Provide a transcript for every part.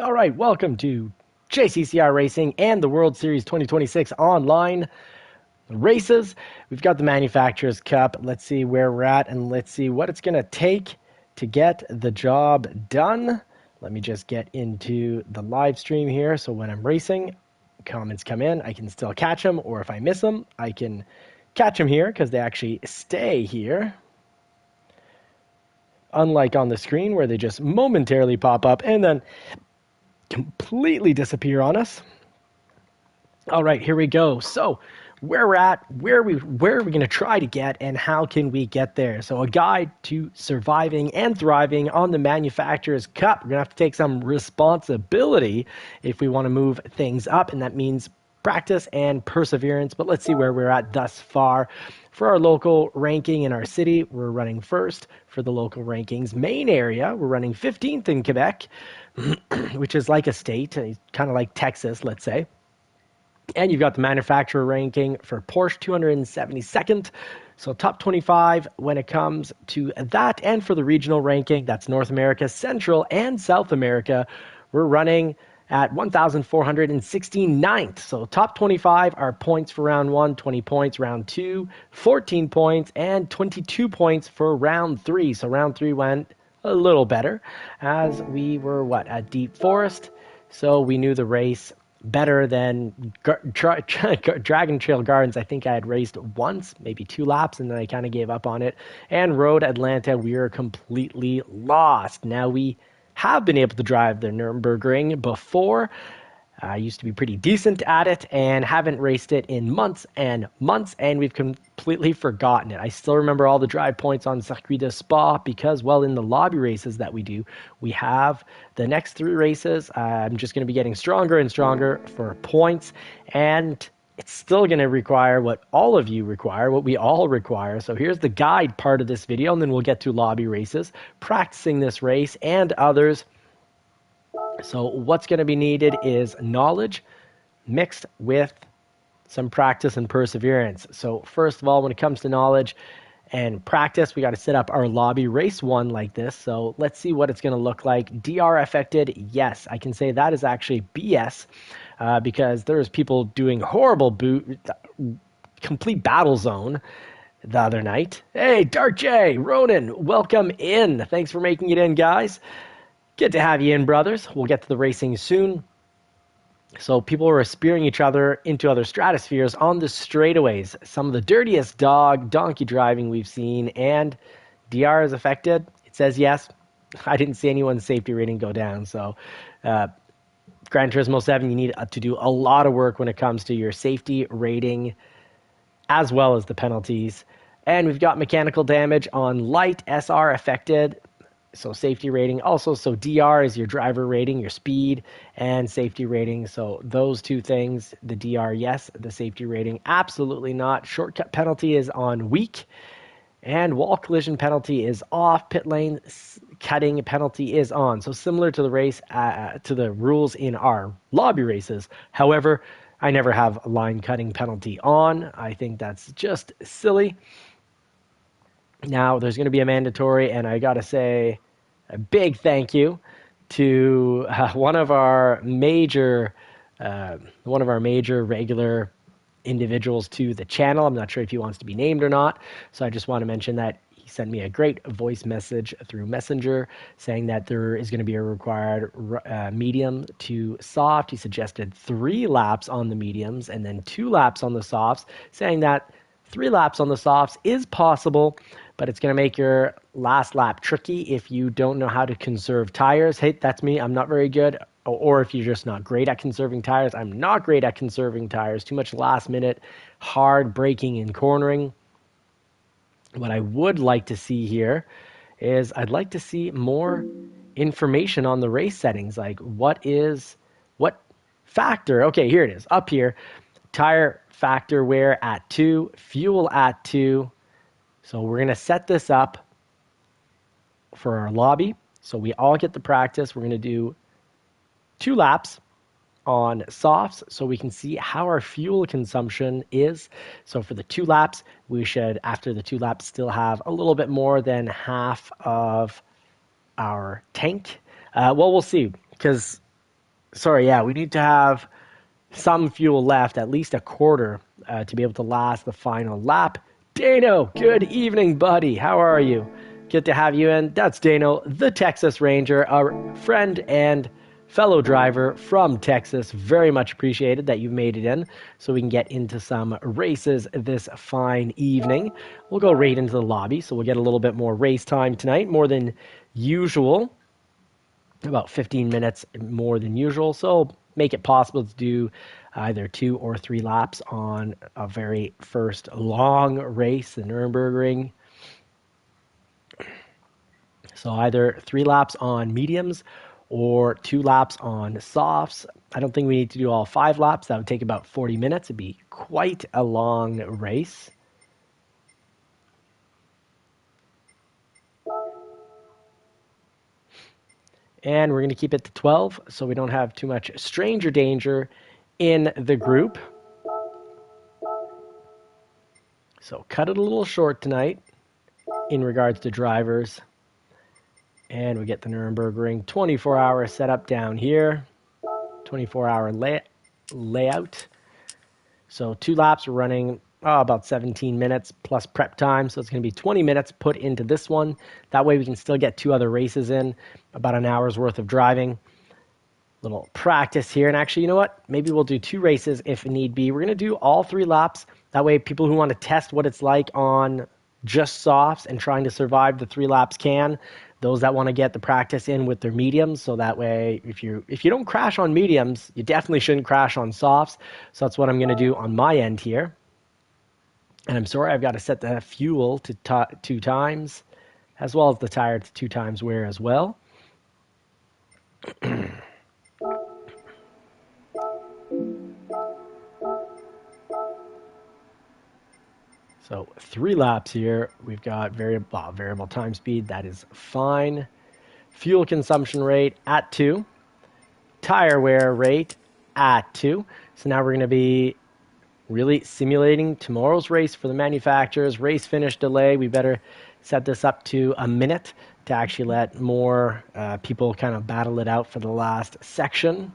All right, welcome to JCCR Racing and the World Series 2026 online races. We've got the Manufacturers Cup. Let's see where we're at and let's see what it's going to take to get the job done. Let me just get into the live stream here so when I'm racing, comments come in, I can still catch them, or if I miss them, I can catch them here because they actually stay here. Unlike on the screen where they just momentarily pop up and then completely disappear on us. All right, here we go. So, where we're at, where are we going to try to get, and how can we get there? So, a guide to surviving and thriving on the Manufacturers Cup. We're going to have to take some responsibility if we want to move things up, and that means practice and perseverance. But let's see where we're at thus far. For our local ranking in our city, we're running first. For the local rankings main area, we're running 15th in Quebec, which is like a state, kind of like Texas, let's say. And you've got the manufacturer ranking for Porsche 272nd. So top 25 when it comes to that. And for the regional ranking, that's North America, Central, and South America, we're running at 1,469th. So top 25 are points for round one, 20 points, round two, 14 points, and 22 points for round three. So round three went a little better as we were, at Deep Forest. So we knew the race better than Dragon Trail Gardens. I think I had raced once, maybe 2 laps, and then I kind of gave up on it. And Road Atlanta, we are completely lost. Now we have been able to drive the Nürburgring before. I used to be pretty decent at it and haven't raced it in months and months, and we've completely forgotten it. I still remember all the drive points on Circuit de Spa because, well, in the lobby races that we do, we have the next 3 races. I'm just going to be getting stronger and stronger for points, and it's still going to require what all of you require, what we all require. So here's the guide part of this video, and then we'll get to lobby races, practicing this race and others. So what's going to be needed is knowledge mixed with some practice and perseverance. So first of all, when it comes to knowledge and practice, we got to set up our lobby race one like this. So let's see what it's going to look like. DR affected, yes. I can say that is actually BS because there's people doing horrible complete battle zone the other night. Hey, Dark J, Ronan, welcome in. Thanks for making it in, guys. Good to have you in, brothers. We'll get to the racing soon. So people were spearing each other into other stratospheres on the straightaways. Some of the dirtiest donkey driving we've seen, and DR is affected. It says yes. I didn't see anyone's safety rating go down. So Gran Turismo 7, you need to do a lot of work when it comes to your safety rating as well as the penalties. And we've got mechanical damage on light, SR affected. So safety rating also. So DR is your driver rating, your speed, and safety rating. So those two things, the DR, yes. The safety rating, absolutely not. Shortcut penalty is on weak. And wall collision penalty is off. Pit lane cutting penalty is on. So similar to the race, to the rules in our lobby races. However, I never have a line cutting penalty on. I think that's just silly. Now, there's going to be a mandatory, and I got to say a big thank you to one of our major regular individuals to the channel. I'm not sure if he wants to be named or not, so I just want to mention that he sent me a great voice message through Messenger saying that there is going to be a required medium to soft. He suggested 3 laps on the mediums and then 2 laps on the softs, saying that 3 laps on the softs is possible, but it's going to make your last lap tricky if you don't know how to conserve tires. Hey, that's me. I'm not very good. Or if you're just not great at conserving tires. I'm not great at conserving tires. Too much last minute, hard braking and cornering. What I would like to see here is I'd like to see more information on the race settings. Like what factor? Okay, here it is. Up here. Tire factor wear at 2, fuel at 2. So we're going to set this up for our lobby so we all get the practice. We're going to do 2 laps on softs so we can see how our fuel consumption is. So for the 2 laps, we should, after the 2 laps, still have a little bit more than half of our tank. Well, we'll see because Sorry, yeah, we need to have some fuel left, at least a quarter, to be able to last the final lap. Dano, good evening, buddy. How are you? Good to have you in. That's Dano, the Texas Ranger, our friend and fellow driver from Texas. Very much appreciated that you've made it in so we can get into some races this fine evening. We'll go right into the lobby, so we'll get a little bit more race time tonight, more than usual. About 15 minutes more than usual, so make it possible to do either 2 or 3 laps on a very first long race, the Nürburgring. So either 3 laps on mediums or 2 laps on softs. I don't think we need to do all 5 laps. That would take about 40 minutes. It'd be quite a long race. And we're going to keep it to 12 so we don't have too much stranger danger in the group. So cut it a little short tonight in regards to drivers. And we get the Nürburgring 24-hour setup down here. 24-hour layout. So 2 laps are running about 17 minutes plus prep time. So it's going to be 20 minutes put into this one. That way we can still get 2 other races in, about an hour's worth of driving. Little practice here. And actually, you know what? Maybe we'll do 2 races if need be. We're going to do all 3 laps. That way people who want to test what it's like on just softs and trying to survive the 3 laps can. Those that want to get the practice in with their mediums, so that way if you don't crash on mediums, you definitely shouldn't crash on softs. So that's what I'm going to do on my end here. And I'm sorry, I've got to set the fuel to 2 times, as well as the tire to 2 times wear as well. So 3 laps here. We've got variable time speed. That is fine. Fuel consumption rate at 2. Tire wear rate at 2. So now we're going to be really simulating tomorrow's race for the manufacturers. Race finish delay. We better set this up to a minute to actually let more people kind of battle it out for the last section.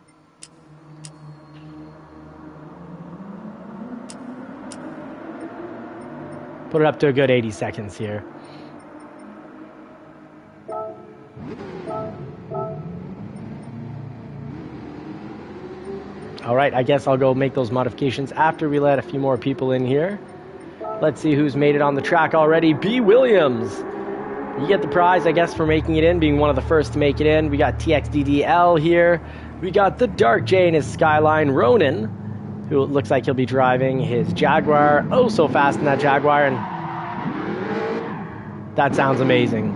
Put it up to a good 80 seconds here. All right, I guess I'll go make those modifications after we let a few more people in here. Let's see who's made it on the track already. B. Williams. You get the prize, I guess, for making it in, being one of the first to make it in. We got TXDDL here. We got the Dark J in his Skyline. Ronan, who looks like he'll be driving his Jaguar. Oh, so fast in that Jaguar. And that sounds amazing.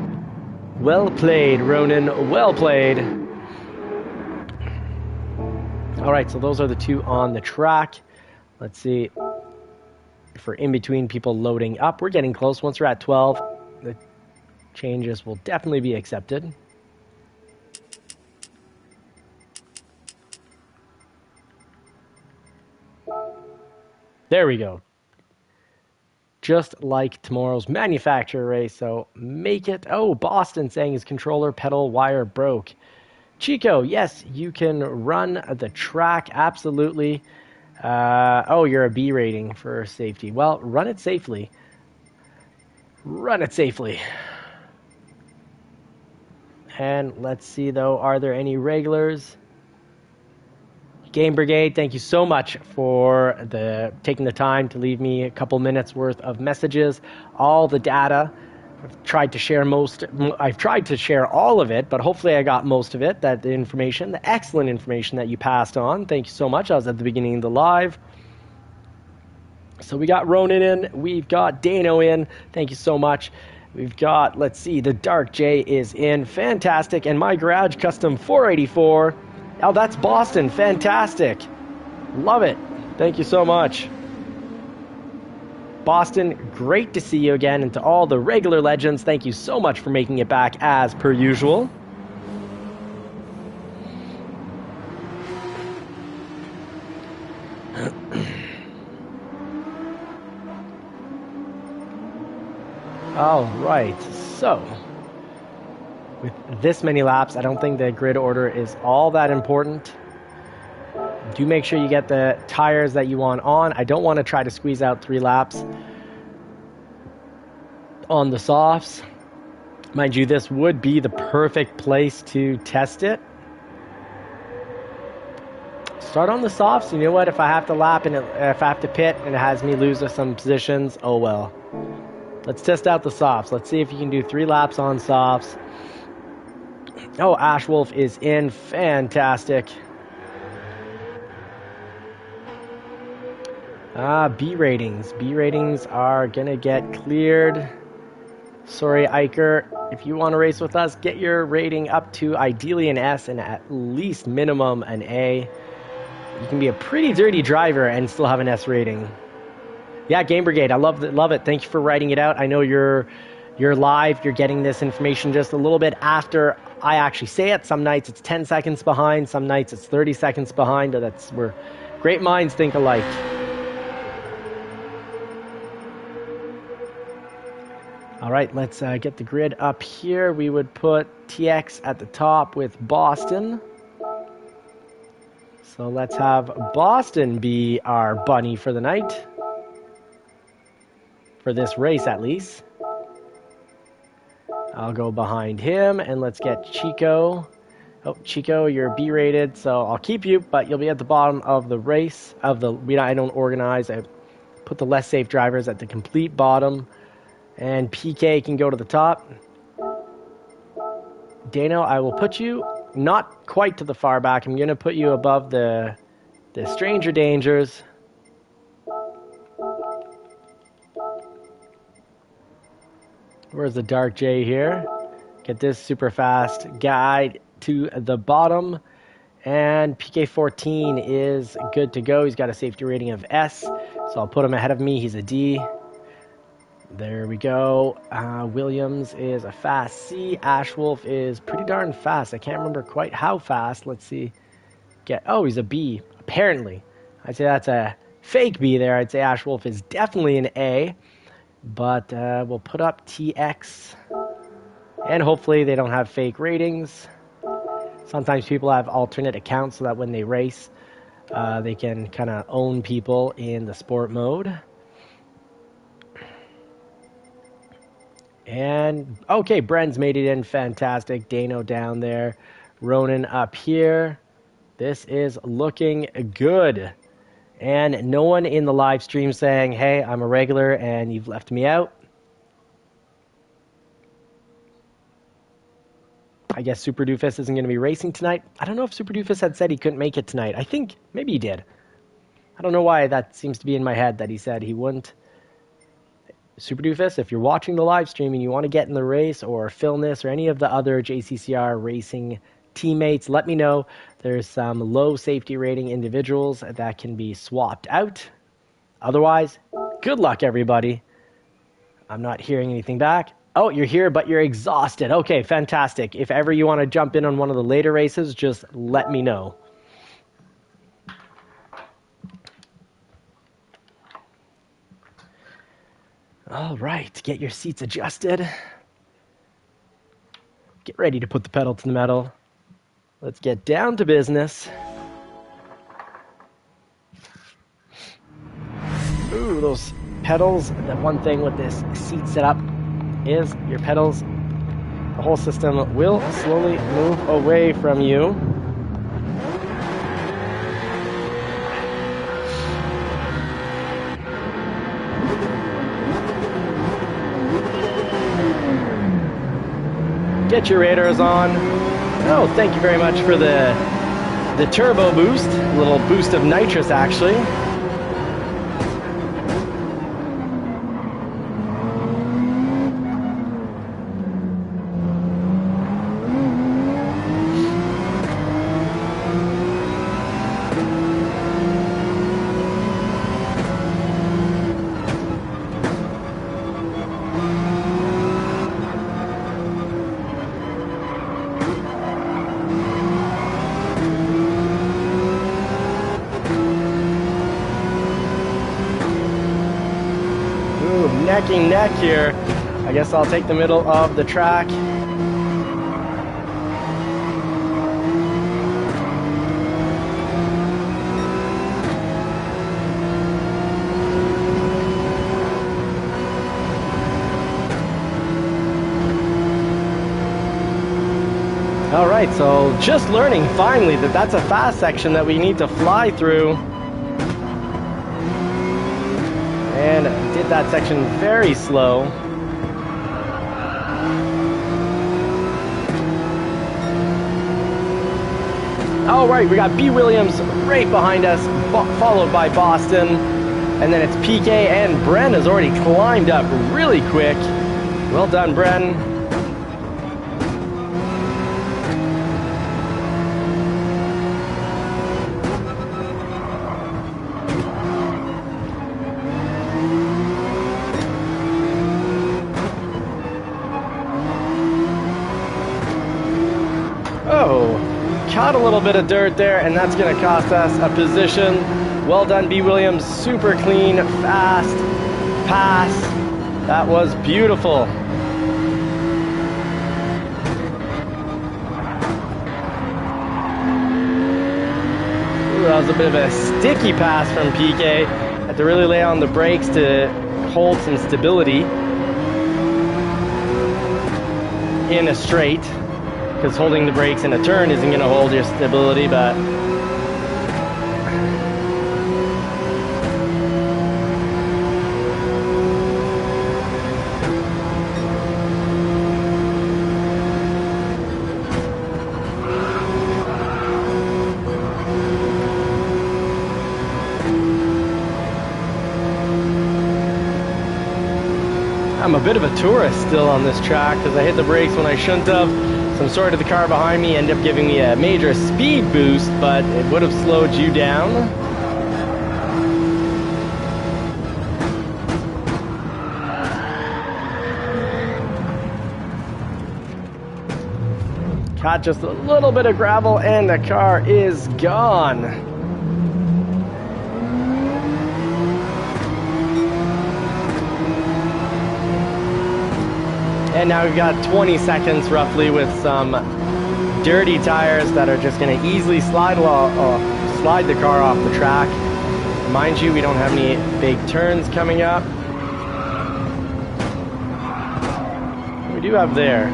Well played, Ronan. Well played. All right, so those are the 2 on the track. Let's see if we're in between people loading up. We're getting close. Once we're at 12, the changes will definitely be accepted. There we go. Just like tomorrow's manufacturer race, so make it. Oh, Boston saying his controller pedal wire broke. Chico, yes, you can run the track, absolutely. Oh, you're a B rating for safety. Well, run it safely. Run it safely. And let's see, though, are there any regulars? Game Brigade, thank you so much for taking the time to leave me a couple minutes worth of messages. All the data. I've tried to share all of it, but hopefully I got most of it, the information, the excellent information that you passed on. Thank you so much. I was at the beginning of the live. So we got Ronan in. We've got Dano in. Thank you so much. We've got, let's see, the Dark J is in. Fantastic. And my Garage Custom 484. Oh, that's Boston. Fantastic. Love it. Thank you so much. Boston, great to see you again, and to all the regular legends, thank you so much for making it back as per usual. All right, so with this many laps, I don't think the grid order is all that important. Do make sure you get the tires that you want on. I don't want to try to squeeze out 3 laps on the softs. Mind you, this would be the perfect place to test it. Start on the softs. You know what? If I have to lap and if I have to pit and it has me lose some positions, oh well. Let's test out the softs. Let's see if you can do 3 laps on softs. Oh, Ashwolf is in. Fantastic. B ratings. B ratings are going to get cleared. Sorry, Iker. If you want to race with us, get your rating up to ideally an S and at least minimum an A. You can be a pretty dirty driver and still have an S rating. Yeah, Game Brigade. I love it. Thank you for writing it out. I know you're live. You're getting this information just a little bit after I actually say it. Some nights it's 10 seconds behind. Some nights it's 30 seconds behind. That's where great minds think alike. All right, let's get the grid up here. We would put TX at the top with Boston. So let's have Boston be our bunny for the night. For this race, at least. I'll go behind him, and let's get Chico. Oh, Chico, you're B-rated, so I'll keep you, but you'll be at the bottom of the race. I don't organize. I put the less safe drivers at the complete bottom. And PK can go to the top. Dano, I will put you not quite to the far back. I'm going to put you above the stranger dangers. Where's the Dark J here? Get this super fast guy to the bottom. And PK14 is good to go. He's got a safety rating of S. So I'll put him ahead of me. He's a D. There we go. Williams is a fast C. Ashwolf is pretty darn fast. I can't remember quite how fast. Let's see. Oh, he's a B, apparently. I'd say that's a fake B there. I'd say Ashwolf is definitely an A. But we'll put up TX. And hopefully they don't have fake ratings. Sometimes people have alternate accounts so that when they race, they can kind of own people in the sport mode. And, okay, Bren's made it in. Fantastic. Dano down there. Ronan up here. This is looking good. And no one in the live stream saying, hey, I'm a regular and you've left me out. I guess Super Doofus isn't going to be racing tonight. I don't know if Super Doofus had said he couldn't make it tonight. I think maybe he did. I don't know why that seems to be in my head that he said he wouldn't. Super Doofus, if you're watching the live stream and you want to get in the race or film this or any of the other JCCR racing teammates, let me know. There's some low safety rating individuals that can be swapped out. Otherwise, good luck, everybody. I'm not hearing anything back. Oh, you're here, but you're exhausted. Okay, fantastic. If ever you want to jump in on one of the later races, just let me know. All right, get your seats adjusted. Get ready to put the pedal to the metal. Let's get down to business. Ooh, those pedals. The one thing with this seat setup is your pedals, the whole system will slowly move away from you. Get your radars on. Oh, thank you very much for the turbo boost. A little boost of nitrous, actually. Necking neck here. I guess I'll take the middle of the track. All right, so just learning finally that that's a fast section that we need to fly through. And did that section very slow. All right, we got B. Williams right behind us, followed by Boston. And then it's PK, and Bren has already climbed up really quick. Well done, Bren. Oh, caught a little bit of dirt there, and that's going to cost us a position. Well done, B. Williams. Super clean, fast pass. That was beautiful. Ooh, that was a bit of a sticky pass from PK. Had to really lay on the brakes to hold some stability in a straight. Because holding the brakes in a turn isn't going to hold your stability, but I'm a bit of a tourist still on this track because I hit the brakes when I shouldn't have. Some sort of the car behind me ended up giving me a major speed boost, but it would have slowed you down. Caught just a little bit of gravel and the car is gone. And now we've got 20 seconds roughly with some dirty tires that are just going to easily slide the car off the track. Mind you, we don't have any big turns coming up. We do have there.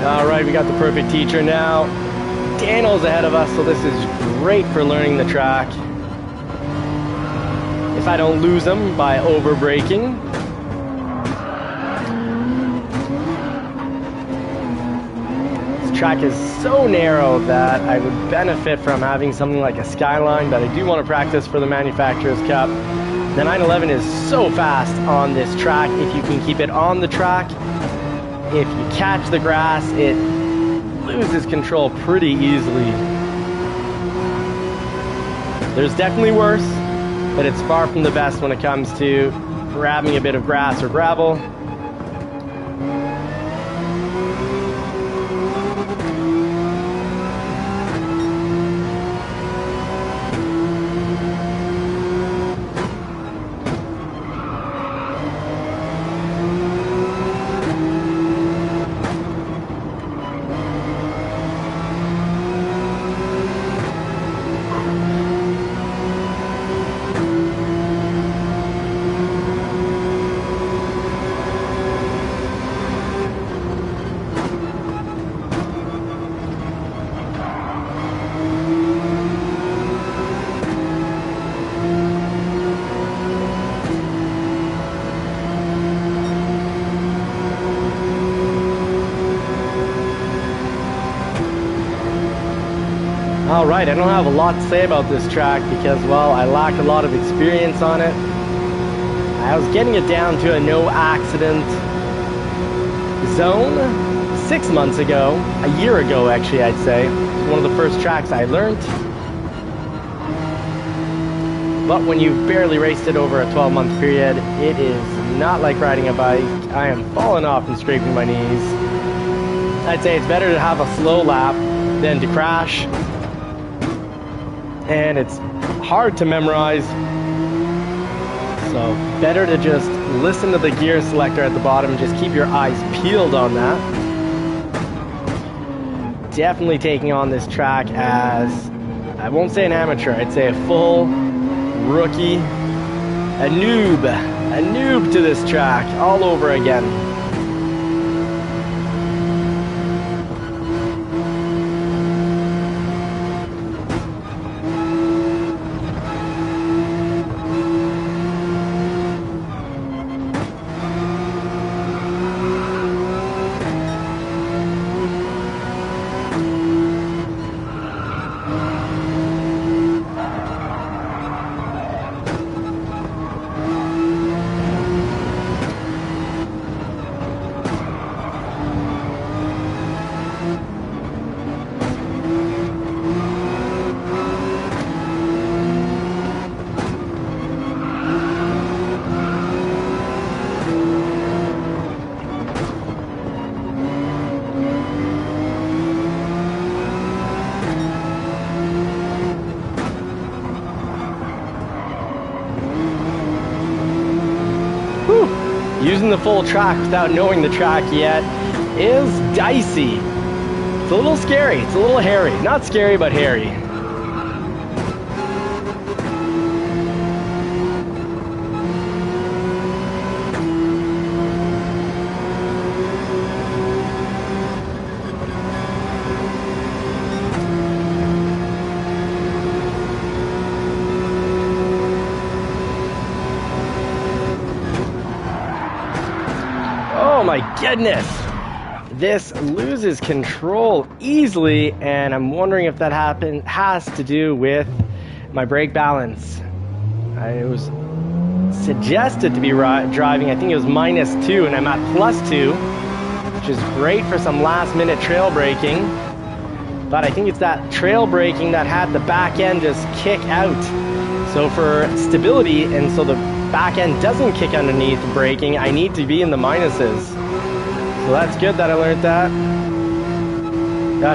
All right, we got the perfect teacher now. Daniel's ahead of us, so this is great for learning the track. If I don't lose him by over braking. This track is so narrow that I would benefit from having something like a Skyline, but I do want to practice for the Manufacturers Cup. The 911 is so fast on this track. If you can keep it on the track, if you catch the grass, it loses control pretty easily. There's definitely worse, but it's far from the best when it comes to grabbing a bit of grass or gravel. All right, I don't have a lot to say about this track because, well, I lack a lot of experience on it. I was getting it down to a no accident zone 6 months ago, a year ago actually, I'd say. It was one of the first tracks I learned. But when you've barely raced it over a 12-month period, it is not like riding a bike. I am falling off and scraping my knees. I'd say it's better to have a slow lap than to crash. And it's hard to memorize, so better to just listen to the gear selector at the bottom, just keep your eyes peeled on that. Definitely taking on this track as I won't say an amateur, I'd say a full rookie, a noob to this track all over again. Using the full track without knowing the track yet is dicey. It's a little scary, it's a little hairy. Not scary, but hairy. Oh my goodness! This loses control easily, and I'm wondering if that has to do with my brake balance. It was suggested to be driving, I think it was -2, and I'm at +2, which is great for some last-minute trail braking. But I think it's that trail braking that had the back end just kick out. So for stability, and so the back end doesn't kick underneath braking, I need to be in the minuses. So that's good that I learned that.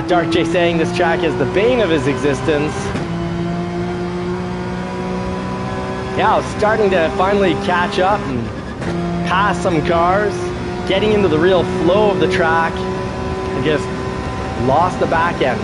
Dark J saying this track is the bane of his existence. Yeah, I was starting to finally catch up and pass some cars, getting into the real flow of the track, and just lost the back end.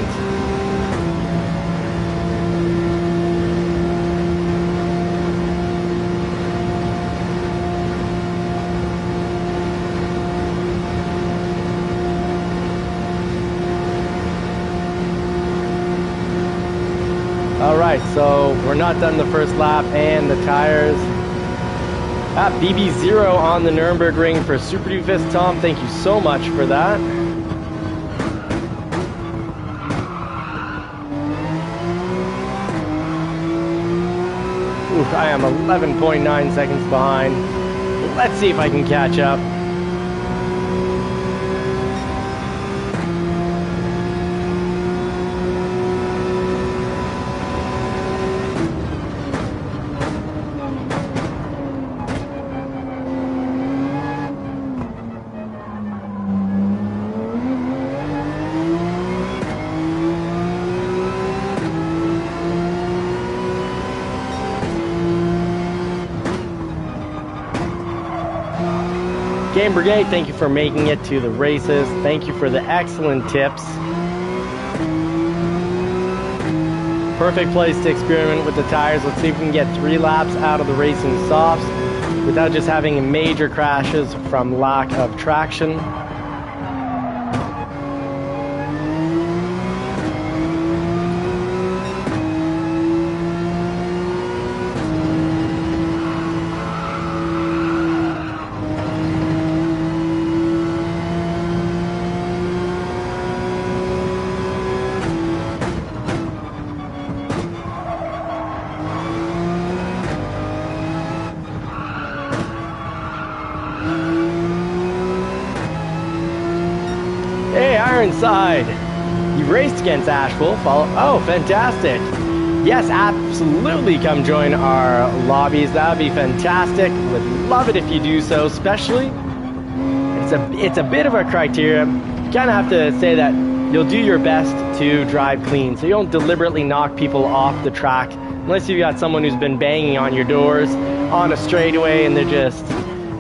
Alright, so we're not done the first lap, and the tires at BB0 on the Nürburgring for Super Doofus. Tom, thank you so much for that. Oof, I am 11.9 seconds behind. Let's see if I can catch up. Game Brigade, thank you for making it to the races. Thank you for the excellent tips. Perfect place to experiment with the tires. Let's see if we can get 3 laps out of the racing softs without just having major crashes from lack of traction. Hey, Ironside! You raced against Ashwolf. Oh, fantastic! Yes, absolutely come join our lobbies. That would be fantastic. Would love it if you do so, especially. It's a bit of a criteria. You kind of have to say that you'll do your best to drive clean, so you don't deliberately knock people off the track, unless you've got someone who's been banging on your doors on a straightaway and they're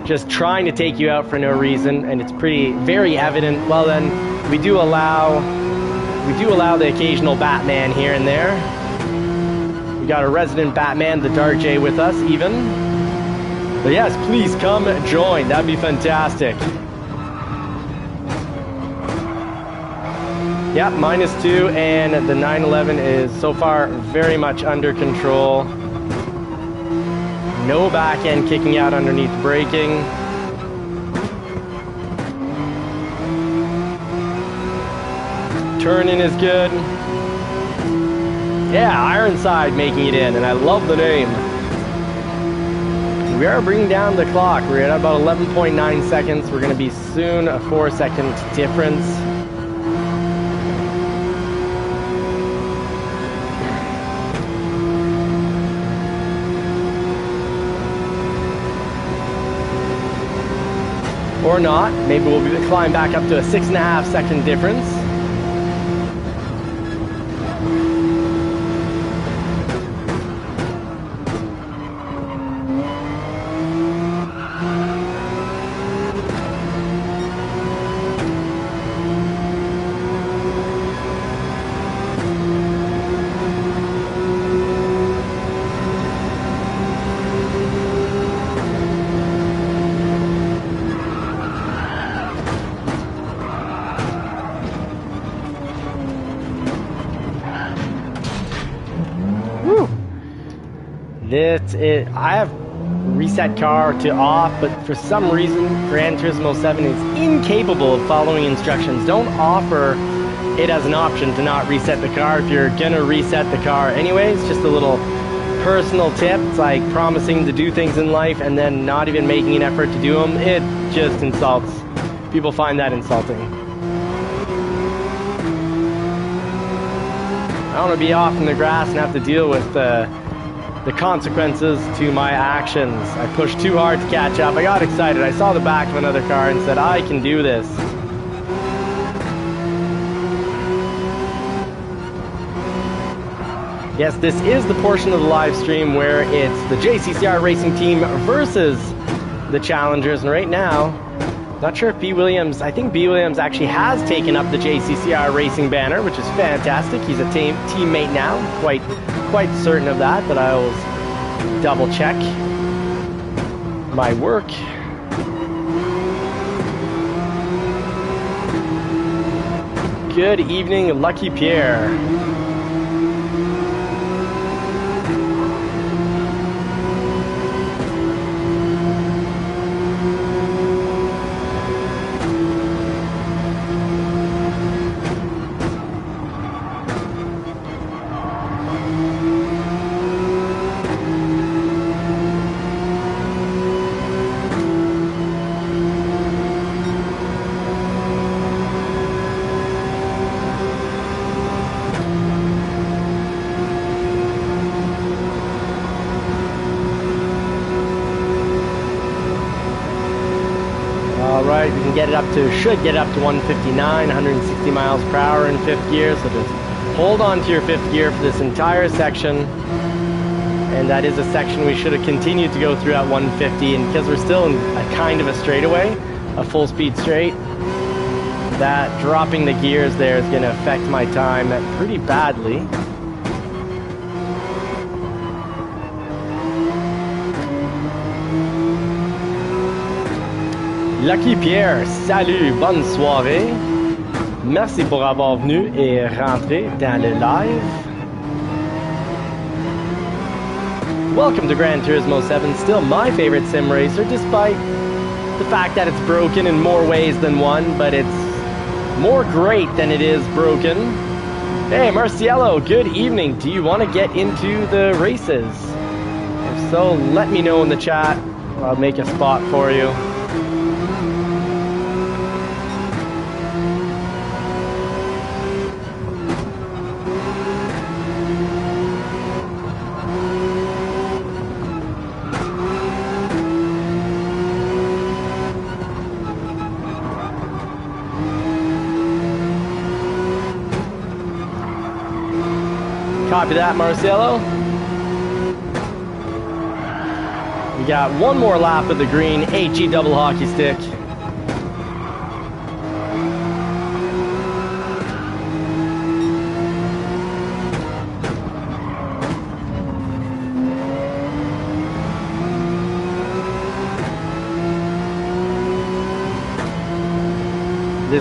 just trying to take you out for no reason, and it's very evident. Well, then we do allow the occasional Batman here and there. We got a resident Batman, the Dark J, with us, even. But yes, please come join. That'd be fantastic. Yep, -2, and the 911 is so far very much under control. No back end kicking out underneath braking. Turn in is good. Yeah, Ironside making it in, and I love the name. We are bringing down the clock. We're at about 11.9 seconds. We're going to be soon a 4-second difference. Or not. Maybe we'll climb back up to a 6.5 second difference. I have reset car to off, but for some reason Gran Turismo 7 is incapable of following instructions. Don't offer it as an option to not reset the car if you're gonna reset the car anyways. Just a little personal tip. It's like promising to do things in life and then not even making an effort to do them. It just insults. People find that insulting. I want to be off in the grass and have to deal with the consequences to my actions. I pushed too hard to catch up. I got excited. I saw the back of another car and said, I can do this. Yes, this is the portion of the live stream where it's the JCCR Racing Team versus the Challengers. And right now, not sure if B. Williams, I think B. Williams actually has taken up the JCCR Racing banner, which is fantastic. He's a teammate now. Quite certain of that, but I always double check my work. Good evening, Lucky Pierre. Should get up to 159, 160 miles per hour in fifth gear, so just hold on to your fifth gear for this entire section. And that is a section we should have continued to go through at 150, and because we're still in a kind of a straightaway, a full speed straight, that dropping the gears there is going to affect my time pretty badly. Lucky Pierre, salut, bonne soirée. Merci pour avoir venu et rentré dans le live. Welcome to Gran Turismo 7, still my favorite sim racer, despite the fact that it's broken in more ways than one, but it's more great than it is broken. Hey, Marciello, good evening. Do you want to get into the races? If so, let me know in the chat. I'll make a spot for you. Copy that, Marcelo. We got one more lap of the green HE double hockey stick.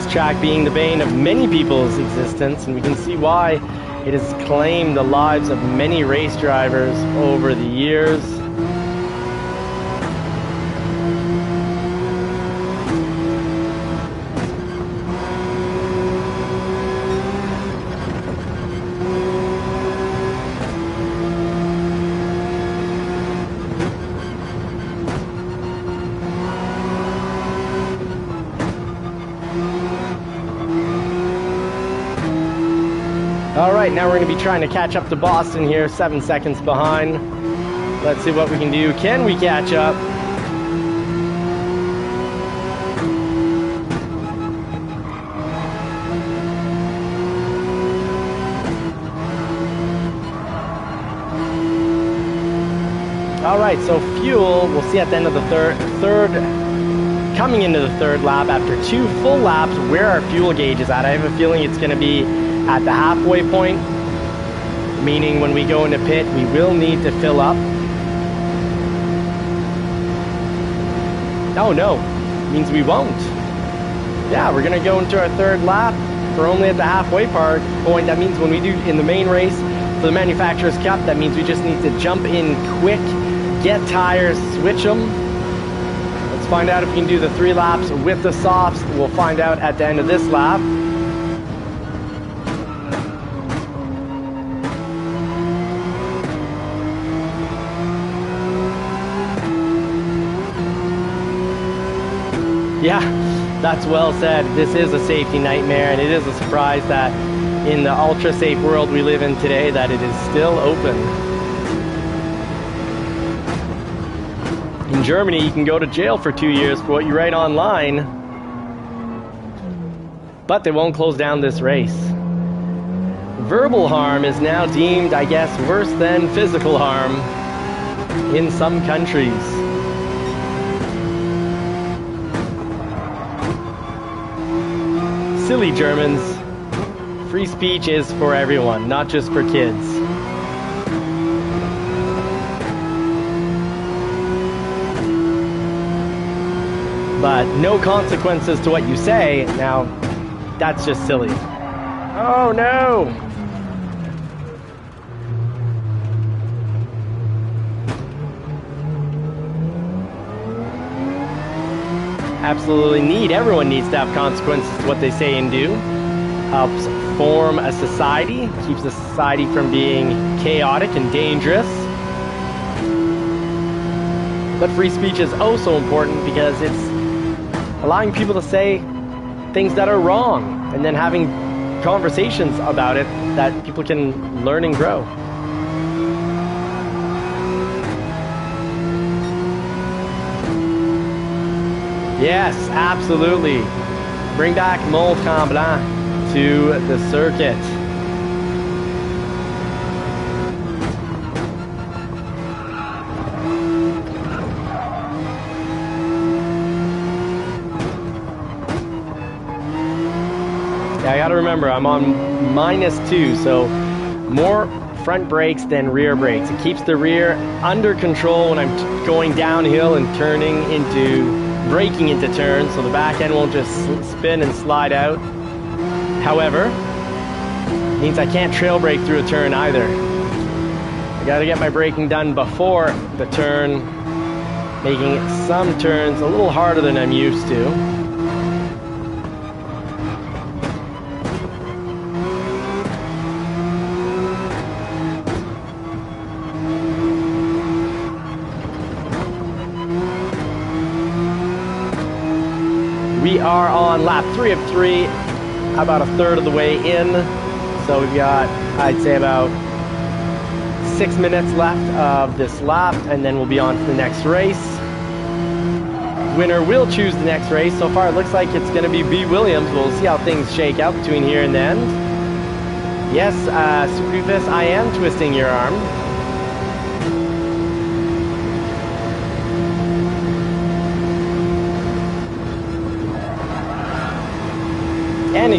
this track being the bane of many people's existence, and we can see why it has claimed the lives of many race drivers over the years. Alright, now we're going to be trying to catch up to Boston here, 7 seconds behind. Let's see what we can do. Can we catch up? Alright, so fuel, we'll see at the end of the coming into the third lap, after 2 full laps, where our fuel gauge is at. I have a feeling it's going to be at the halfway point, meaning when we go into pit, we will need to fill up. Oh no, means we won't. Yeah, we're going to go into our third lap. We're only at the halfway point. That means when we do in the main race for the Manufacturers Cup, that means we just need to jump in quick, get tires, switch them. Let's find out if we can do the 3 laps with the softs. We'll find out at the end of this lap. Yeah, that's well said. This is a safety nightmare, and it is a surprise that in the ultra-safe world we live in today, that it is still open. In Germany, you can go to jail for 2 years for what you write online, but they won't close down this race. Verbal harm is now deemed, I guess, worse than physical harm in some countries. Silly Germans. Free speech is for everyone, not just for kids. But no consequences to what you say. Now, that's just silly. Oh no! Absolutely everyone needs to have consequences to what they say and do. Helps form a society, keeps the society from being chaotic and dangerous. But free speech is also important because it's allowing people to say things that are wrong and then having conversations about it that people can learn and grow. Yes, absolutely. Bring back Mont Tremblant to the circuit. Yeah, I gotta remember, I'm on -2, so more front brakes than rear brakes. It keeps the rear under control when I'm going downhill and braking into turns, so the back end won't just spin and slide out. However, it means I can't trail brake through a turn either. I gotta get my braking done before the turn, making some turns a little harder than I'm used to. We are on lap 3 of 3, about a third of the way in. So we've got, I'd say, about 6 minutes left of this lap, and then we'll be on to the next race. Winner will choose the next race. So far, it looks like it's going to be B. Williams. We'll see how things shake out between here and the end. Yes, Sufus, I am twisting your arm. And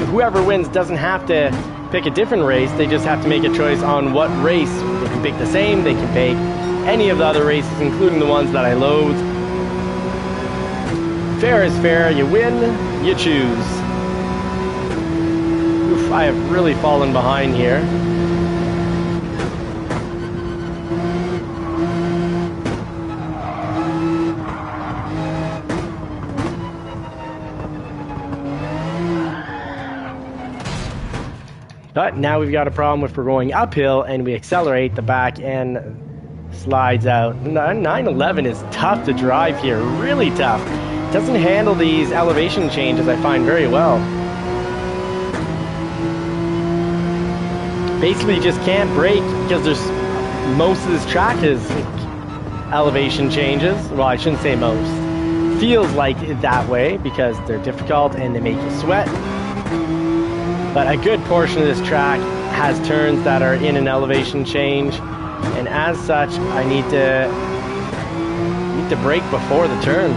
whoever wins doesn't have to pick a different race. They just have to make a choice on what race. They can pick the same. They can pick any of the other races, including the ones that I loathe. Fair is fair. You win. You choose. Oof, I have really fallen behind here. But now we've got a problem if we're going uphill and we accelerate, the back end slides out. 911 is tough to drive here, really tough. It doesn't handle these elevation changes, I find, very well. Basically, you just can't brake because most of this track is elevation changes. Well, I shouldn't say most. Feels like it that way because they're difficult and they make you sweat. But a good portion of this track has turns that are in an elevation change, and as such, I need to brake before the turn.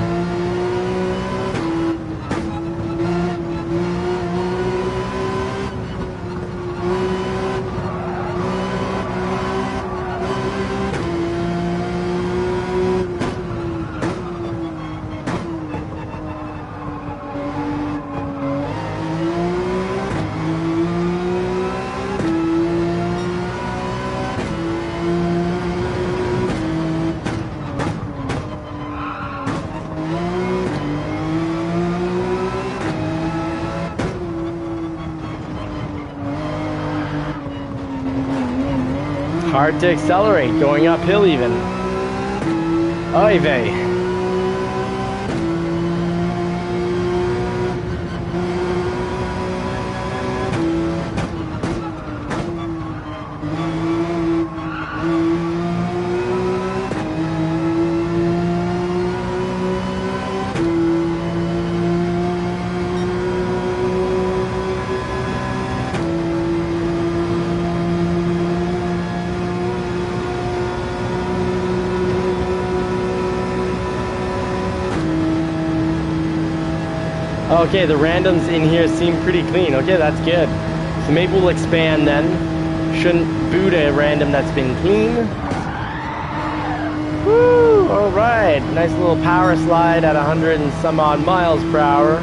Hard to accelerate, going uphill even. Oy vey. Okay, the randoms in here seem pretty clean. Okay, that's good. So maybe we'll expand then. Shouldn't boot a random that's been clean. Woo! Alright, nice little power slide at 100 and some odd miles per hour.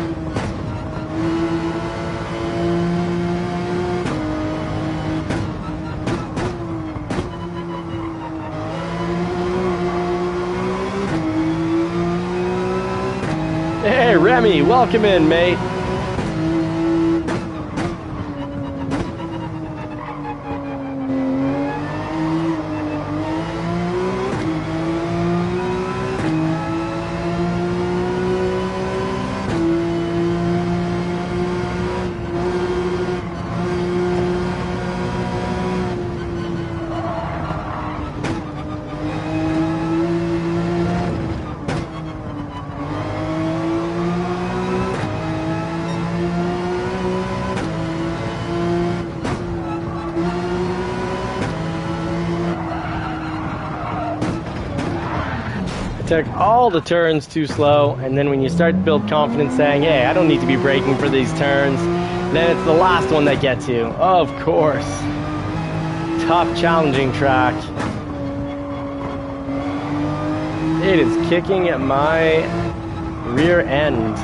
Hey, Remy, welcome in, mate. Took all the turns too slow, and then when you start to build confidence saying, hey, I don't need to be braking for these turns, then it's the last one that gets you. Of course. Tough, challenging track. It is kicking at my rear end.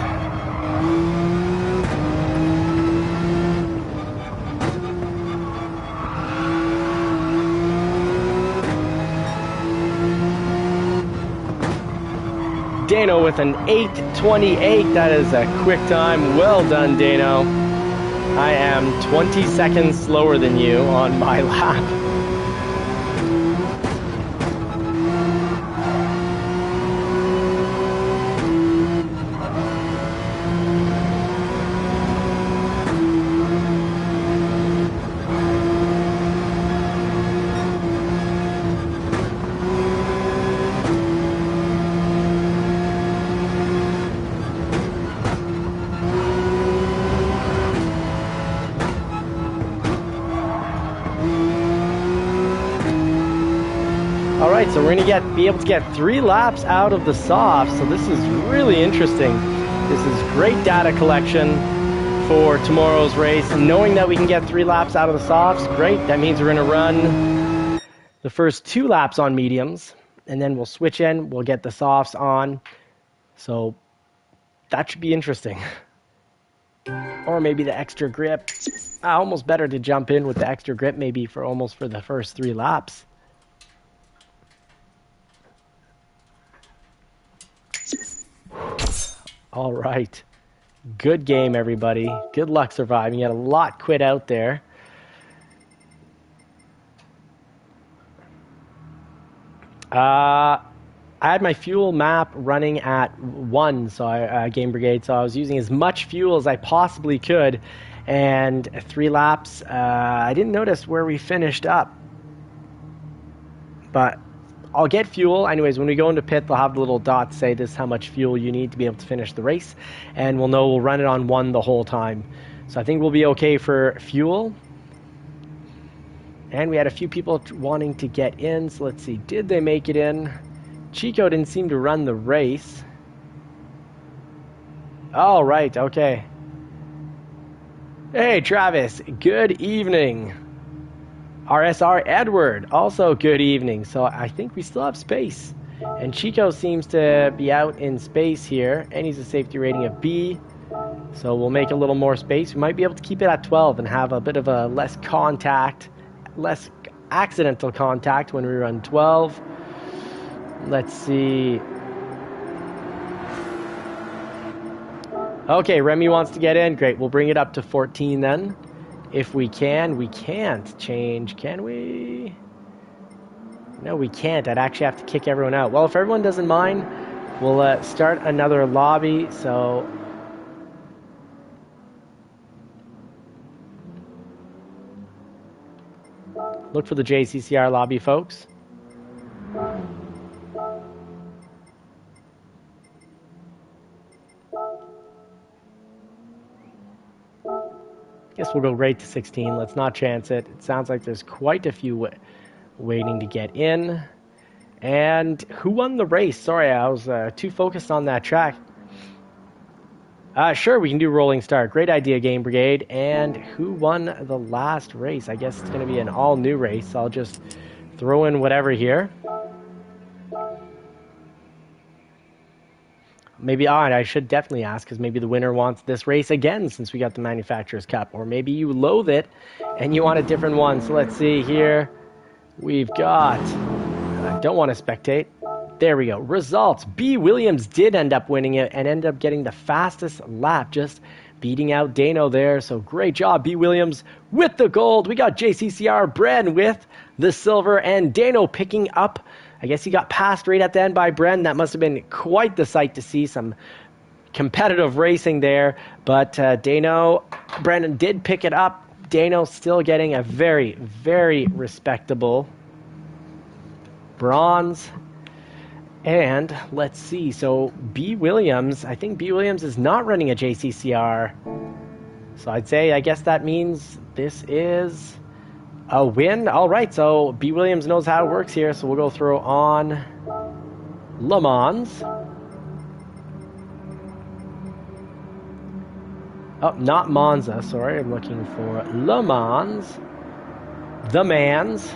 Dano with an 8:28. That is a quick time. Well done, Dano. I am 20 seconds slower than you on my lap. Alright, so we're going to be able to get 3 laps out of the soft, so this is really interesting. This is great data collection for tomorrow's race. Knowing that we can get 3 laps out of the softs, great. That means we're going to run the first 2 laps on mediums, and then we'll switch in, we'll get the softs on. So that should be interesting. Or maybe the extra grip. Almost better to jump in with the extra grip maybe for the first 3 laps. All right. Good game, everybody. Good luck surviving. You had a lot quit out there. I had my fuel map running at 1, so Game Brigade, so I was using as much fuel as I possibly could. And 3 laps, I didn't notice where we finished up. But I'll get fuel. Anyways, when we go into pit, they'll have the little dots say this is how much fuel you need to be able to finish the race. And we'll know we'll run it on 1 the whole time. So I think we'll be okay for fuel. And we had a few people wanting to get in. So let's see, did they make it in? Chico didn't seem to run the race. All right, okay. Hey, Travis, good evening. RSR Edward, also good evening. So I think we still have space. And Chico seems to be out in space here. And he's a safety rating of B. So we'll make a little more space. We might be able to keep it at 12 and have a bit of a less accidental contact when we run 12. Let's see. Okay, Remy wants to get in. Great, we'll bring it up to 14 then. If we can. We can't change, can we? No, we can't. I'd actually have to kick everyone out. Well, if everyone doesn't mind, we'll start another lobby. So look for the JCCR lobby, folks. Guess we'll go right to 16. Let's not chance it. It sounds like there's quite a few waiting to get in. And who won the race? Sorry, I was too focused on that track. Sure, we can do rolling start. Great idea, Game Brigade. And who won the last race? I guess it's going to be an all-new race. I'll just throw in whatever here. Maybe, I should definitely ask, because maybe the winner wants this race again since we got the Manufacturers Cup. Or maybe you loathe it and you want a different one. So let's see here. We've got... I don't want to spectate. There we go. Results. B. Williams did end up winning it and ended up getting the fastest lap, just beating out Dano there. So great job, B. Williams with the gold. We got JCCR Bren with the silver, and Dano picking up. I guess he got passed right at the end by Bren. That must have been quite the sight to see. Some competitive racing there. But Brendan did pick it up. Dano still getting a very, very respectable bronze. And let's see. So B. Williams, I think B. Williams is not running a JCCR. So I guess that means this is a win. All right, so B. Williams knows how it works here, so we'll go through on Le Mans. Oh, not Monza, sorry. I'm looking for Le Mans. The Mans.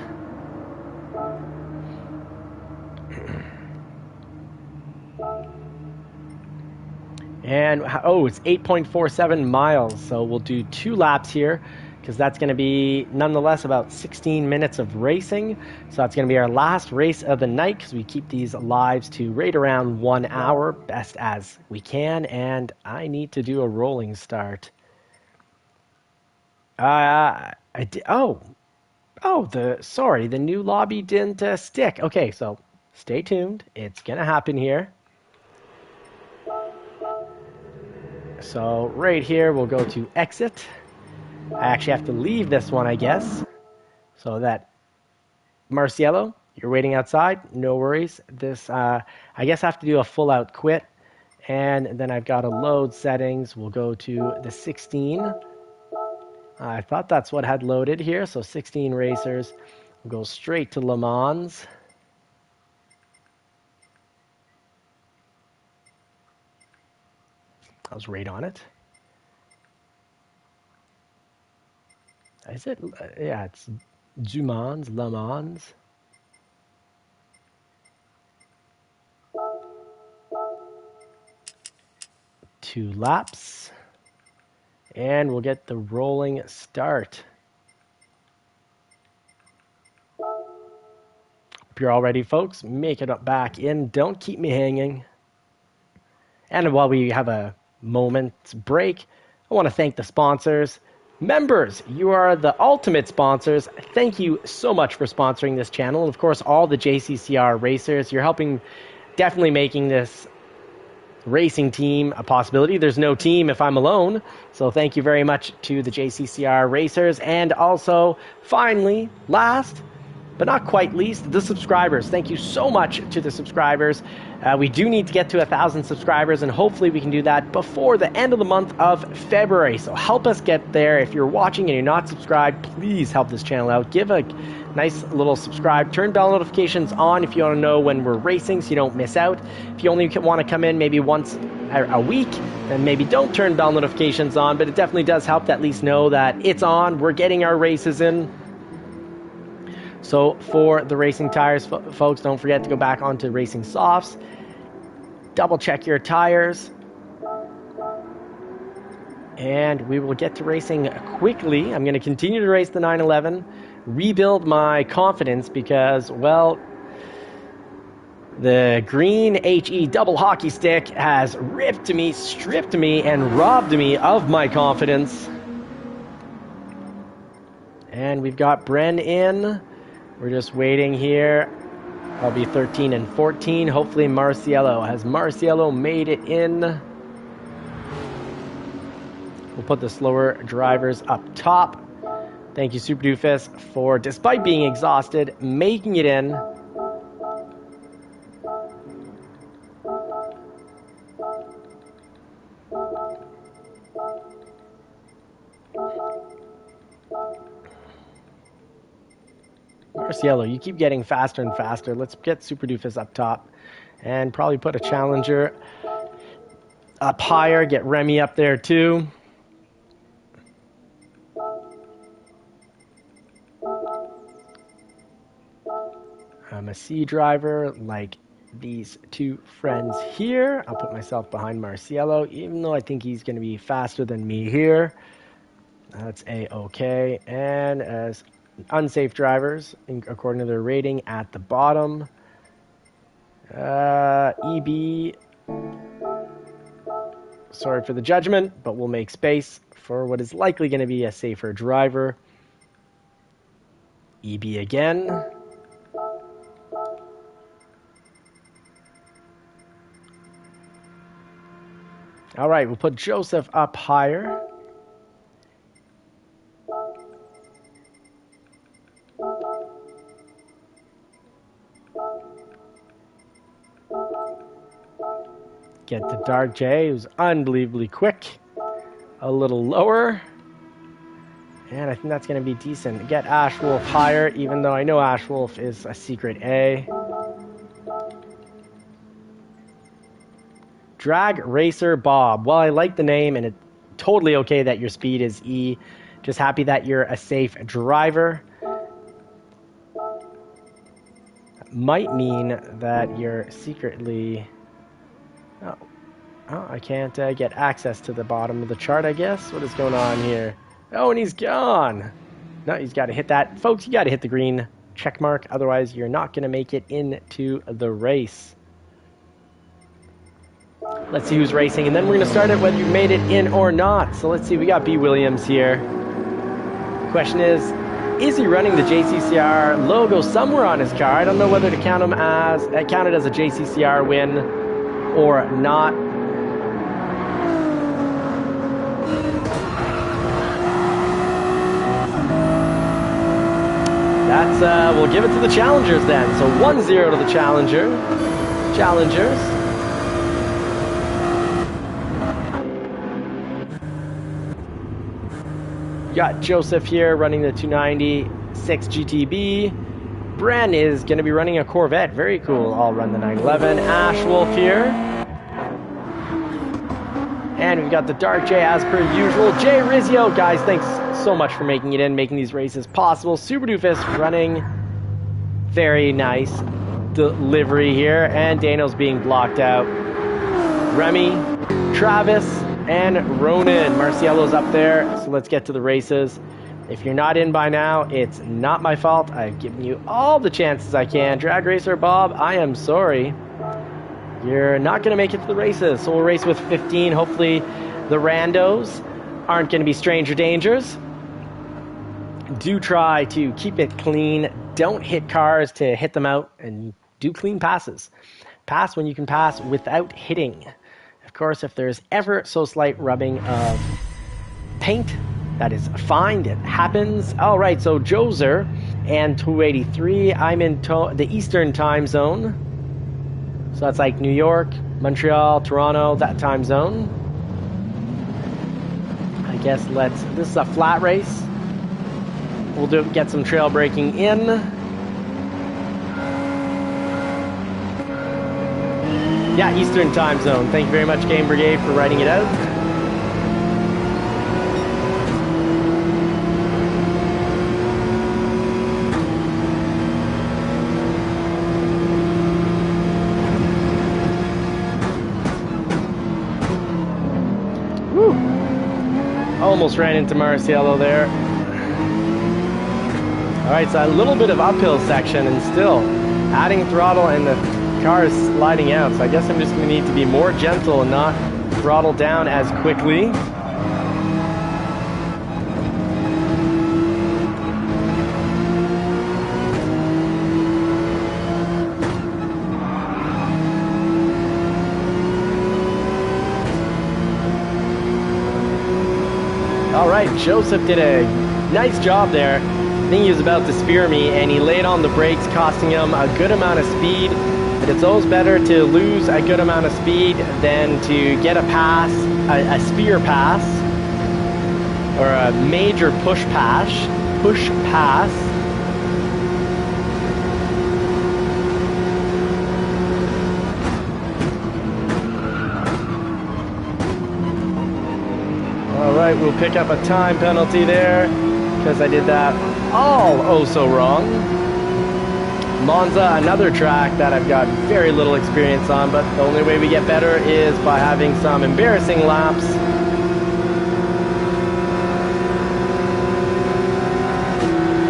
And, it's 8.47 miles, so we'll do 2 laps here, because that's going to be, nonetheless, about 16 minutes of racing. So that's going to be our last race of the night, because we keep these lives to right around 1 hour, best as we can. And I need to do a rolling start. The new lobby didn't stick. Okay, so stay tuned. It's going to happen here. So right here, we'll go to exit. I actually have to leave this one, I guess. So that, Marcielo, you're waiting outside. No worries. This, I guess I have to do a full out quit. And then I've got to load settings. We'll go to the 16. I thought that's what had loaded here. So 16 racers. We'll go straight to Le Mans. I was right on it. Is it? Yeah, it's Le Mans. 2 laps. And we'll get the rolling start. If you're all ready, folks, make it up back in. Don't keep me hanging. And while we have a moment's break, I want to thank the sponsors. Members, you are the ultimate sponsors. Thank you so much for sponsoring this channel. And of course, all the JCCR racers. You're helping, definitely making this racing team a possibility. There's no team if I'm alone. So thank you very much to the JCCR racers. And also, finally, last but not quite least, the subscribers. Thank you so much to the subscribers. We do need to get to 1,000 subscribers, and hopefully we can do that before the end of the month of February. So help us get there. If you're watching and you're not subscribed, please help this channel out. Give a nice little subscribe. Turn bell notifications on if you want to know when we're racing so you don't miss out. If you only want to come in maybe once a week, then maybe don't turn bell notifications on, but it definitely does help to at least know that it's on. We're getting our races in. So for the racing tires, folks, don't forget to go back onto Racing Softs. Double check your tires. And we will get to racing quickly. I'm going to continue to race the 911. Rebuild my confidence because, well, the green HE double hockey stick has ripped me, stripped me, and robbed me of my confidence. And we've got Bren in. We're just waiting here. I'll be 13 and 14. Hopefully Marciello. Has Marciello made it in? We'll put the slower drivers up top. Thank you, Super Doofus, for, despite being exhausted, making it in. Marciello, you keep getting faster and faster. Let's get Super Doofus up top and probably put a challenger up higher. Get Remy up there too. I'm a C driver like these two friends here. I'll put myself behind Marciello, even though I think he's going to be faster than me here. That's A-okay. And as unsafe drivers, according to their rating, at the bottom. EB, sorry for the judgment, but we'll make space for what is likely going to be a safer driver. EB again. All right, we'll put Joseph up higher. Get the Dark J, who's unbelievably quick. A little lower. And I think that's going to be decent. Get Ashwolf higher, even though I know Ashwolf is a secret A. Drag Racer Bob. Well, I like the name, and it's totally okay that your speed is E. Just happy that you're a safe driver. Might mean that you're secretly... Oh, I can't get access to the bottom of the chart, I guess. What is going on here? Oh, and he's gone. No, he's got to hit that. Folks, you got to hit the green check mark. Otherwise, you're not going to make it into the race. Let's see who's racing, and then we're going to start it whether you made it in or not. So let's see. We got B. Williams here. Question is he running the JCCR logo somewhere on his car? I don't know whether to count it as a JCCR win or not. That's, we'll give it to the challengers then. So 1-0 to the challengers. Got Joseph here running the 296 GTB. Bren is going to be running a Corvette. Very cool. I'll run the 911. Ashwolf here. And we've got the Dark J as per usual. Jay Rizzio. Guys, thanks so much for making it in, making these races possible. Super Doofus running. Very nice delivery here. And Daniel's being blocked out. Remy, Travis, and Ronan. Marciello's up there, so let's get to the races. If you're not in by now, it's not my fault. I've given you all the chances I can. Drag Racer Bob, I am sorry. You're not going to make it to the races, so we'll race with 15. Hopefully the randos aren't going to be stranger dangers. Do try to keep it clean. Don't hit cars to hit them out, and do clean passes. Pass when you can pass without hitting. Of course, if there's ever so slight rubbing of paint, that is fine. It happens. All right, so Joser and 283. I'm in the Eastern time zone. So that's like New York, Montreal, Toronto, that time zone. I guess this is a flat race. We'll get some trail braking in. Yeah, Eastern time zone. Thank you very much, Game Brigade, for writing it out. Woo! Almost ran into Marciello there. Alright, so a little bit of uphill section, and still adding throttle and the car is sliding out. So I guess I'm just going to need to be more gentle and not throttle down as quickly. Alright, Joseph did a nice job there. I think he was about to spear me, and he laid on the brakes, costing him a good amount of speed. But it's always better to lose a good amount of speed than to get a pass, a spear pass, or a major push pass. All right, we'll pick up a time penalty there because I did that all oh so wrong. Monza, another track that I've got very little experience on, but the only way we get better is by having some embarrassing laps.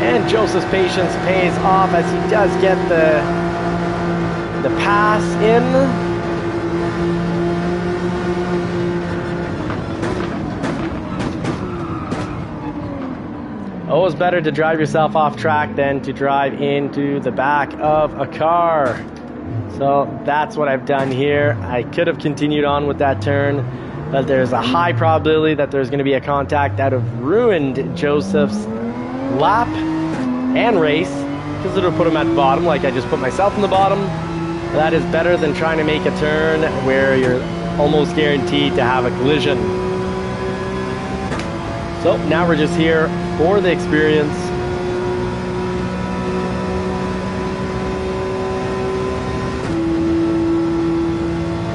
And Joseph's patience pays off as he does get the pass in. Always better to drive yourself off track than to drive into the back of a car. So that's what I've done here. I could have continued on with that turn, but there's a high probability that there's going to be a contact that would have ruined Joseph's lap and race, because it would put him at the bottom like I just put myself in the bottom. That is better than trying to make a turn where you're almost guaranteed to have a collision. So now we're just here for the experience.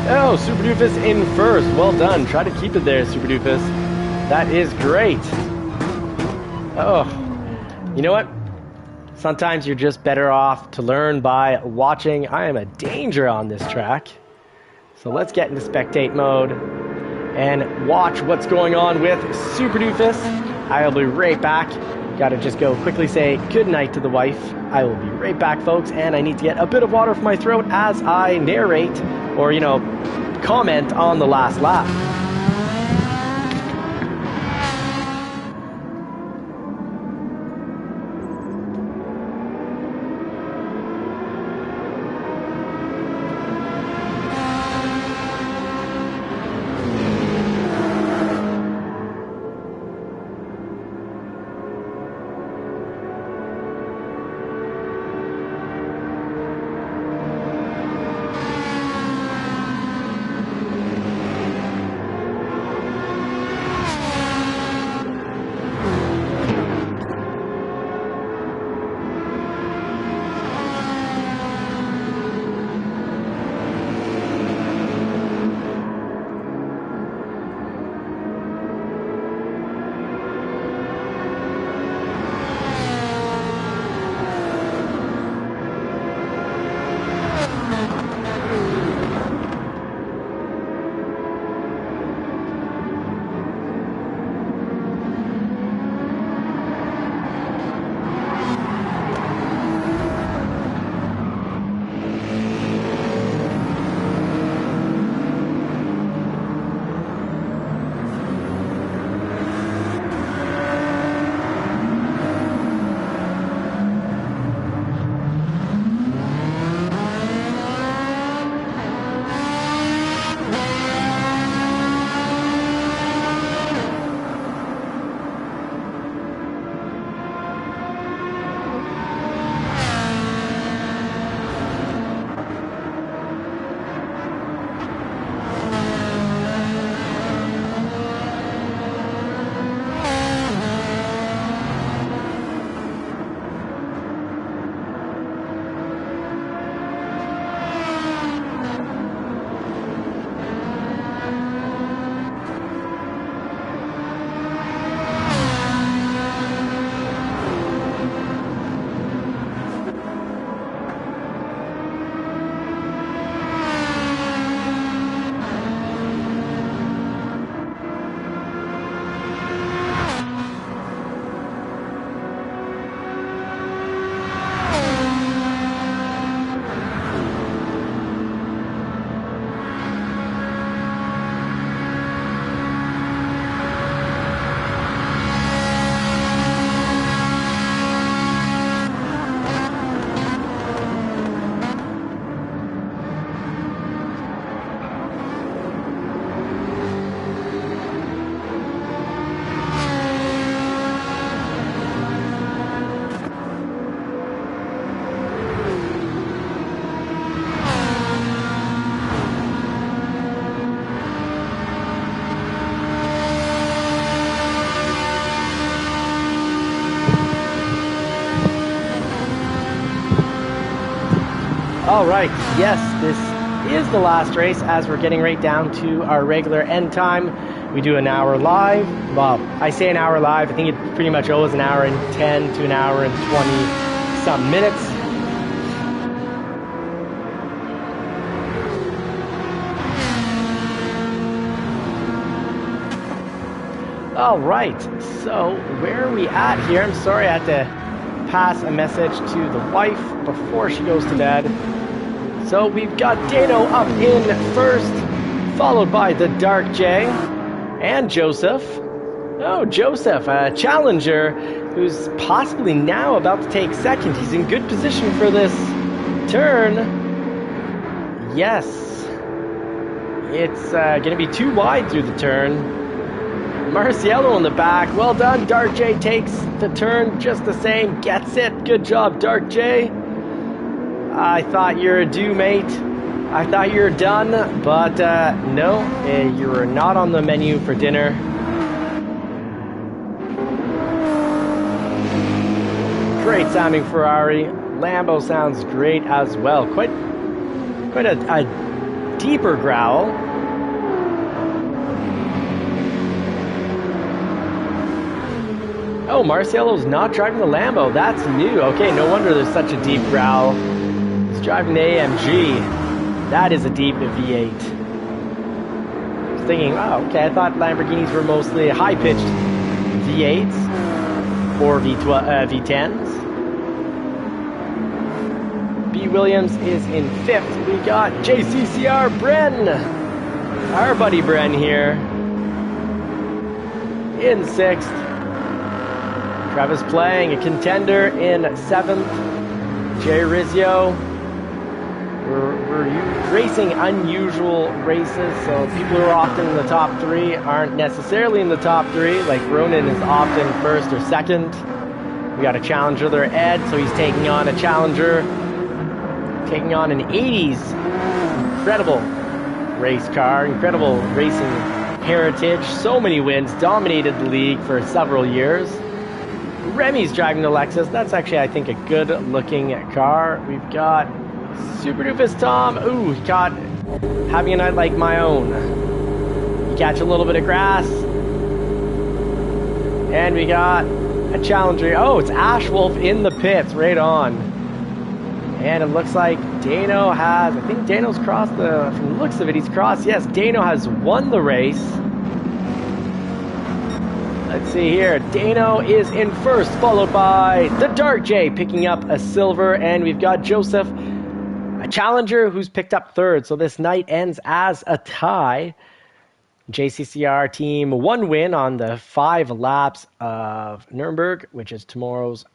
Oh, Super Doofus in first. Well done. Try to keep it there, Super Doofus. That is great. Oh, you know what? Sometimes you're just better off to learn by watching. I am a danger on this track. So let's get into spectate mode and watch what's going on with Super Doofus. I will be right back. Gotta just go quickly say good night to the wife. I will be right back, folks, and I need to get a bit of water from my throat as I narrate, or, you know, comment on the last lap. All right, yes, this is the last race as we're getting right down to our regular end time. We do an hour live. Well, I say an hour live. I think it pretty much always an hour and 10 to an hour and 20 some minutes. All right, so where are we at here? I'm sorry I had to pass a message to the wife before she goes to bed. So we've got Dano up in first, followed by the Dark J and Joseph. Oh, Joseph, a challenger who's possibly now about to take second. He's in good position for this turn. Yes, it's going to be too wide through the turn. Marciello in the back. Well done. Dark J takes the turn just the same. Gets it. Good job, Dark J. I thought you were due, mate. I thought you were done, but no, you were not on the menu for dinner. Great sounding Ferrari. Lambo sounds great as well. Quite a deeper growl. Oh, Marciello's not driving the Lambo. That's new. Okay, no wonder there's such a deep growl. He's driving the AMG. That is a deep V8. I was thinking, oh, okay, I thought Lamborghinis were mostly high-pitched V8s or V10s. B. Williams is in fifth. We got JCCR Bren. Our buddy Bren here. In sixth. Travis Playing, a contender in seventh. Jay Rizzo. We're racing unusual races, so people who are often in the top three aren't necessarily in the top three. Like Ronan is often first or second. We got a challenger there, Ed, so he's taking on a challenger, taking on an 80s incredible race car, incredible racing heritage. So many wins, dominated the league for several years. Remy's driving the Lexus. That's actually, I think, a good-looking car. We've got Super Doofus Tom. Ooh, he caught having a night like my own. You catch a little bit of grass. And we got a challenger. Oh, it's Ash Wolf in the pits, right on. And it looks like Dano has, I think Dano's crossed from the looks of it, he's crossed. Yes, Dano has won the race. Let's see here. Dano is in first, followed by the Dark J picking up a silver. And we've got Joseph, a challenger who's picked up third. So this night ends as a tie. JCCR team, one win on the 5 laps of Nuremberg, which is tomorrow's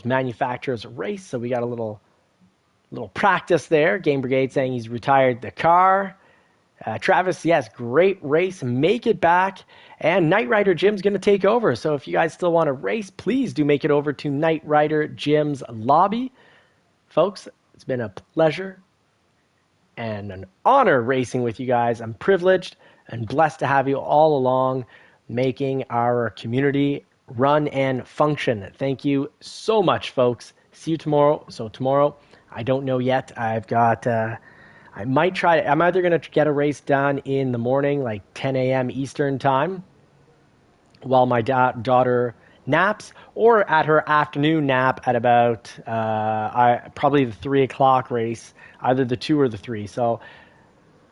manufacturer's race. So we got a little practice there. Game Brigade saying he's retired the car. Travis, yes, great race. Make it back. And Knight Rider Jim's going to take over. So if you guys still want to race, please do make it over to Knight Rider Jim's lobby. Folks, it's been a pleasure and an honor racing with you guys. I'm privileged and blessed to have you all along, making our community run and function. Thank you so much, folks. See you tomorrow. So tomorrow, I don't know yet. I've got... I'm either going to get a race done in the morning, like 10 a.m. Eastern time, while my daughter naps, or at her afternoon nap at about probably the 3 o'clock race, either the 2 or the 3. So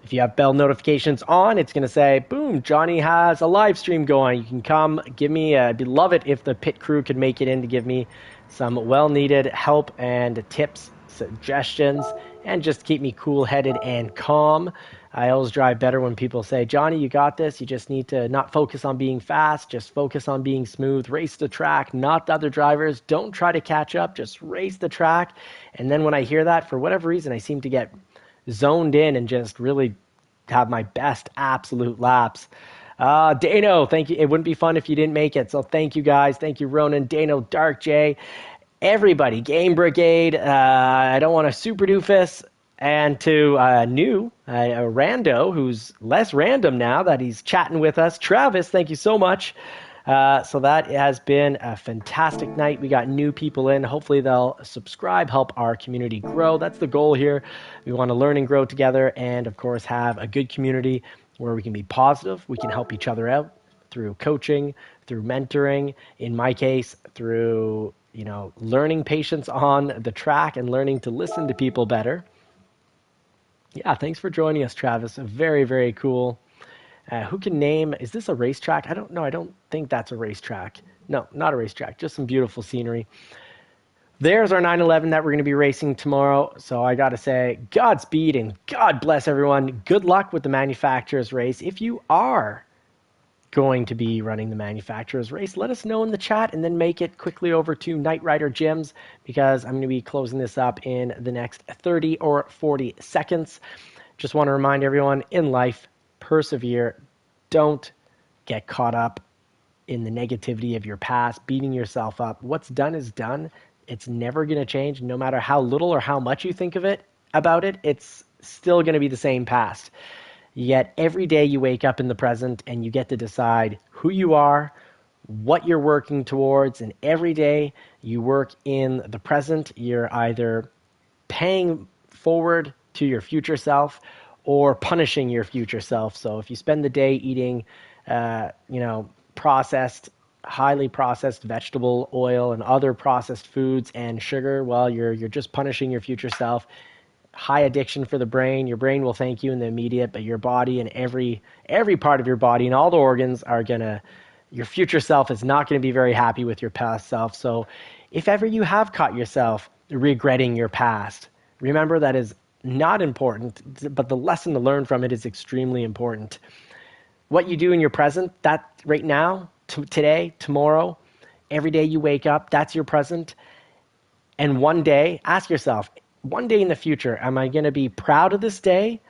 if you have bell notifications on, it's going to say, boom, Johnny has a live stream going. You can come give me, I'd love it if the pit crew could make it in to give me some well-needed help and tips, suggestions, and just keep me cool-headed and calm. I always drive better when people say, Johnny, you got this. You just need to not focus on being fast. Just focus on being smooth. Race the track, not the other drivers. Don't try to catch up. Just race the track. And then when I hear that, for whatever reason, I seem to get zoned in and just really have my best absolute laps. Dano, thank you. It wouldn't be fun if you didn't make it. So thank you, guys. Thank you, Ronan, Dano, Dark J. Everybody, Game Brigade, I don't want to Super Doofus, and to a rando who's less random now that he's chatting with us. Travis, thank you so much. So that has been a fantastic night. We got new people in. Hopefully they'll subscribe, help our community grow. That's the goal here. We want to learn and grow together, and of course have a good community where we can be positive. We can help each other out through coaching, through mentoring. In my case, through learning patience on the track and learning to listen to people better. Yeah, thanks for joining us, Travis. Very, very cool. Who can name, is this a racetrack? I don't know. I don't think that's a racetrack. No, not a racetrack. Just some beautiful scenery. There's our 911 that we're going to be racing tomorrow. So I got to say, Godspeed and God bless everyone. Good luck with the manufacturer's race. If you are going to be running the manufacturer's race, let us know in the chat and then make it quickly over to Night Rider Gyms, because I'm going to be closing this up in the next 30 or 40 seconds. Just want to remind everyone, in life, persevere. Don't get caught up in the negativity of your past, beating yourself up. What's done is done. It's never going to change. No matter how little or how much you think about it, it's still going to be the same past. Yet every day you wake up in the present and you get to decide who you are, what you're working towards, and every day you work in the present, you're either paying forward to your future self or punishing your future self. So if you spend the day eating, processed, highly processed vegetable oil and other processed foods and sugar, well, you're just punishing your future self. High addiction for the brain. Your brain will thank you in the immediate, but your body and every part of your body and all the organs are gonna, your future self is not going to be very happy with your past self. So if ever you have caught yourself regretting your past, remember that is not important, but the lesson to learn from it is extremely important. What you do in your present, that right now, today, tomorrow, every day you wake up, that's your present. And one day, ask yourself, one day in the future, am I going to be proud of this day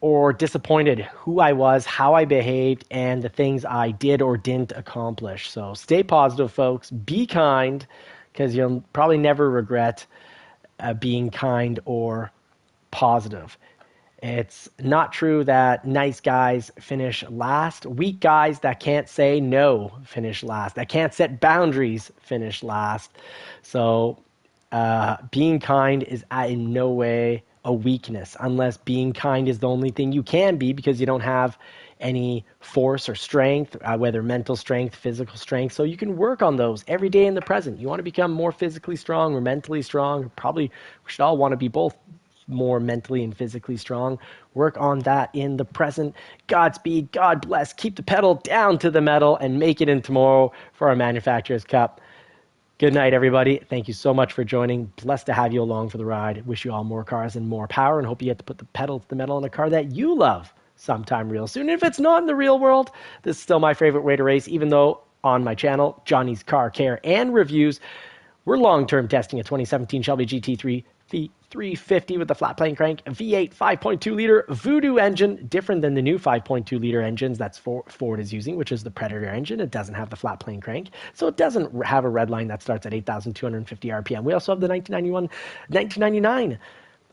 or disappointed who I was, how I behaved, and the things I did or didn't accomplish? So stay positive, folks. Be kind, because you'll probably never regret being kind or positive. It's not true that nice guys finish last. Weak guys that can't say no finish last. That can't set boundaries finish last. So being kind is in no way a weakness, unless being kind is the only thing you can be because you don't have any force or strength, whether mental strength, physical strength. So you can work on those every day in the present. You want to become more physically strong or mentally strong. Probably we should all want to be both more mentally and physically strong. Work on that in the present. Godspeed, God bless. Keep the pedal down to the metal and make it in tomorrow for our Manufacturers Cup. Good night, everybody. Thank you so much for joining. Blessed to have you along for the ride. Wish you all more cars and more power, and hope you get to put the pedal to the metal in a car that you love sometime real soon. If it's not in the real world, this is still my favorite way to race, even though on my channel, Johnny's Car Care and Reviews, we're long-term testing a 2017 Shelby GT3 350 with the flat plane crank, V8 5.2 liter Voodoo engine, different than the new 5.2 liter engines that's Ford is using, which is the Predator engine. It doesn't have the flat plane crank, so it doesn't have a red line that starts at 8,250 RPM. We also have the 1999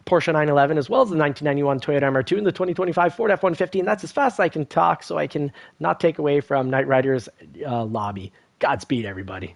Porsche 911, as well as the 1991 Toyota MR2 and the 2025 Ford F-150, and that's as fast as I can talk so I can not take away from Night Rider's lobby. Godspeed, everybody.